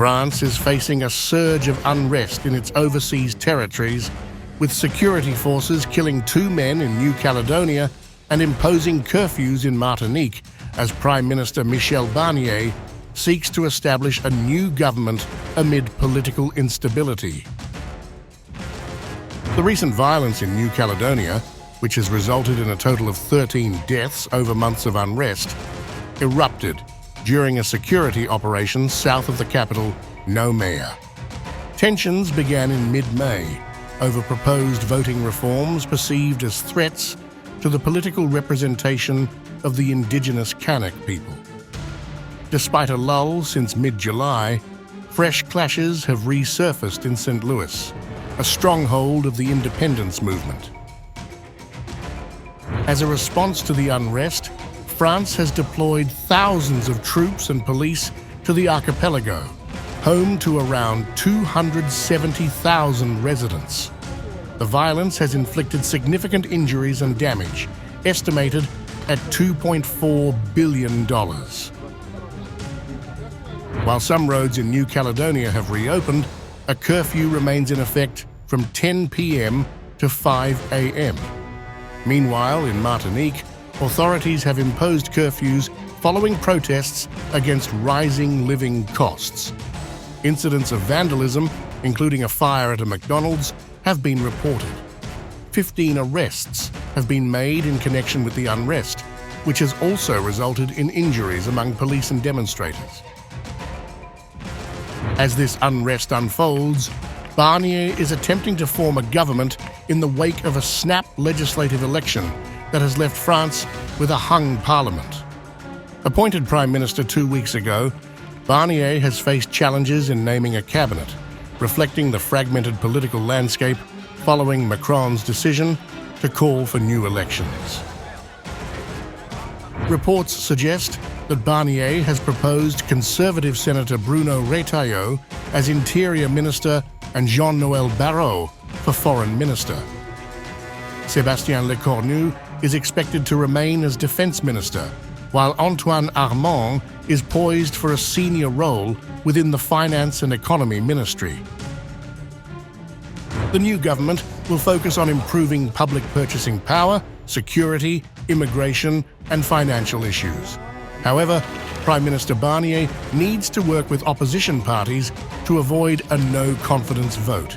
France is facing a surge of unrest in its overseas territories, with security forces killing 2 men in New Caledonia and imposing curfews in Martinique as Prime Minister Michel Barnier seeks to establish a new government amid political instability. The recent violence in New Caledonia, which has resulted in a total of 13 deaths over months of unrest, erupted during a security operation south of the capital, Nouméa. Tensions began in mid-May over proposed voting reforms perceived as threats to the political representation of the indigenous Kanak people. Despite a lull since mid-July, fresh clashes have resurfaced in St. Louis, a stronghold of the independence movement. As a response to the unrest, France has deployed thousands of troops and police to the archipelago, home to around 270,000 residents. The violence has inflicted significant injuries and damage, estimated at $2.4 billion. While some roads in New Caledonia have reopened, a curfew remains in effect from 10 p.m. to 5 a.m. Meanwhile, in Martinique, authorities have imposed curfews following protests against rising living costs. Incidents of vandalism, including a fire at a McDonald's, have been reported. 15 arrests have been made in connection with the unrest, which has also resulted in injuries among police and demonstrators. As this unrest unfolds, Barnier is attempting to form a government in the wake of a snap legislative election that has left France with a hung parliament. Appointed Prime Minister 2 weeks ago, Barnier has faced challenges in naming a cabinet, reflecting the fragmented political landscape following Macron's decision to call for new elections. Reports suggest that Barnier has proposed Conservative Senator Bruno Retailleau as Interior Minister and Jean-Noël Barrot for Foreign Minister. Sébastien Lecornu is expected to remain as Defense Minister, while Antoine Armand is poised for a senior role within the Finance and Economy Ministry. The new government will focus on improving public purchasing power, security, immigration, and financial issues. However, Prime Minister Barnier needs to work with opposition parties to avoid a no-confidence vote.